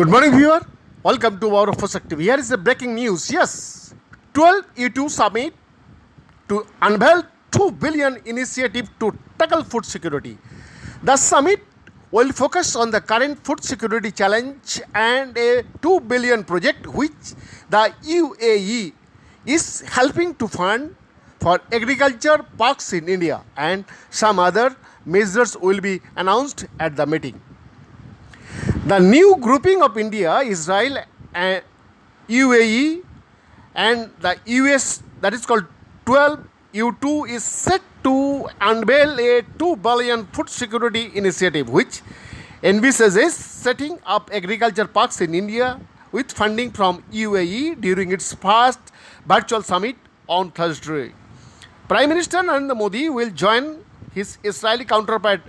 Good morning, viewer. Welcome to our Fosak TV. Here is the breaking news. Yes, 12 E2 Summit to unveil 2 billion initiative to tackle food security. The summit will focus on the current food security challenge and a 2 billion project which the UAE is helping to fund for agriculture parks in India, and some other measures will be announced at the meeting. The new grouping of India, Israel, and UAE and the US, that is called 12U2, is set to unveil a 2 billion food security initiative which envisages setting up agriculture parks in India with funding from UAE during its first virtual summit on Thursday. Prime Minister Narendra Modi will join his Israeli counterpart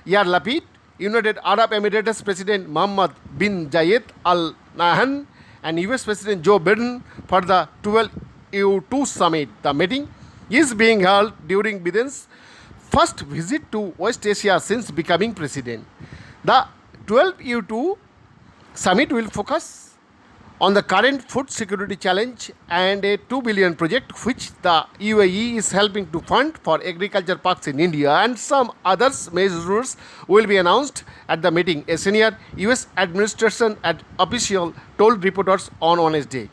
Yair Lapid, United Arab Emirates President Mohammed bin Zayed Al Nahyan, and US President Joe Biden for the 12U2 Summit. The meeting is being held during Biden's first visit to West Asia since becoming president. The 12U2 Summit will focus on the current food security challenge and a 2 billion project which the UAE is helping to fund for agriculture parks in India, and some other measures will be announced at the meeting, a senior US administration official told reporters on Wednesday.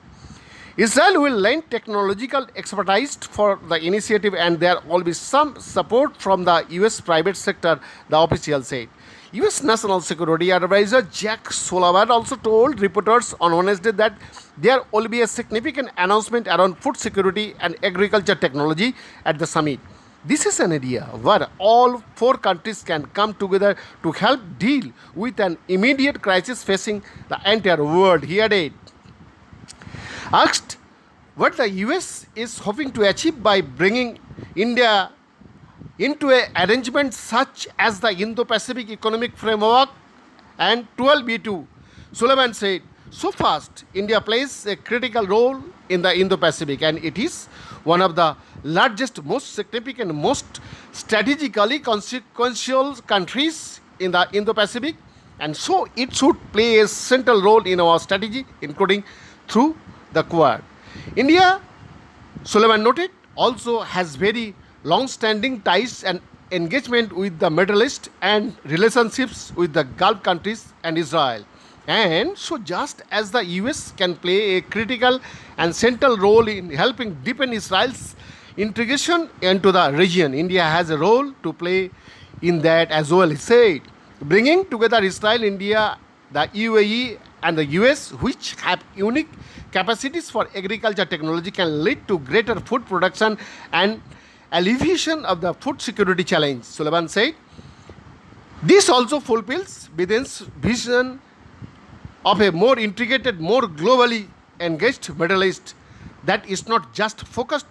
Israel will lend technological expertise for the initiative and there will be some support from the US private sector, the official said. US National Security Advisor Jack Sullivan also told reporters on Wednesday that there will be a significant announcement around food security and agriculture technology at the summit. This is an area where all four countries can come together to help deal with an immediate crisis facing the entire world, he added. Asked what the US is hoping to achieve by bringing India into an arrangement such as the Indo-Pacific Economic Framework and 12B2, Sullivan said, so fast, India plays a critical role in the Indo-Pacific and it is one of the largest, most significant, most strategically consequential countries in the Indo-Pacific, and so it should play a central role in our strategy, including through the Quad. India, Sullivan noted, also has very long-standing ties and engagement with the Middle East and relationships with the Gulf countries and Israel. And so just as the US can play a critical and central role in helping deepen Israel's integration into the region, India has a role to play in that as well, he said. Bringing together Israel, India, the UAE and the US, which have unique capacities for agriculture technology, can lead to greater food production and alleviation of the food security challenge, Sullivan said. This also fulfills Biden's vision of a more integrated, more globally engaged Middle East that is not just focused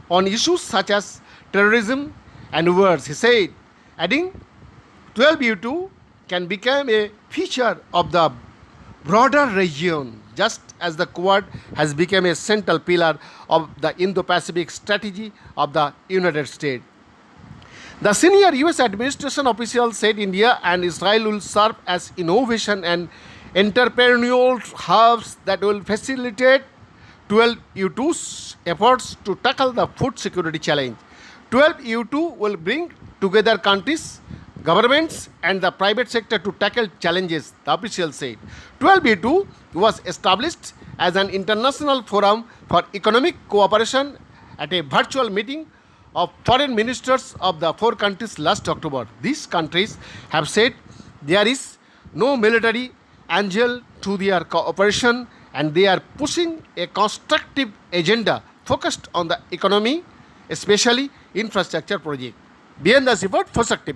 on issues such as terrorism and wars, he said, adding 12U2 can become a feature of the broader region, just as the Quad has become a central pillar of the Indo-Pacific strategy of the United States. The senior US administration official said India and Israel will serve as innovation and entrepreneurial hubs that will facilitate 12U2's efforts to tackle the food security challenge. 12U2 will bring together countries, governments and the private sector to tackle challenges, the official said. 12U2 was established as an international forum for economic cooperation at a virtual meeting of foreign ministers of the four countries last October. These countries have said there is no military angle to their cooperation and they are pushing a constructive agenda focused on the economy, especially infrastructure projects. Behind the report, Fosak TV.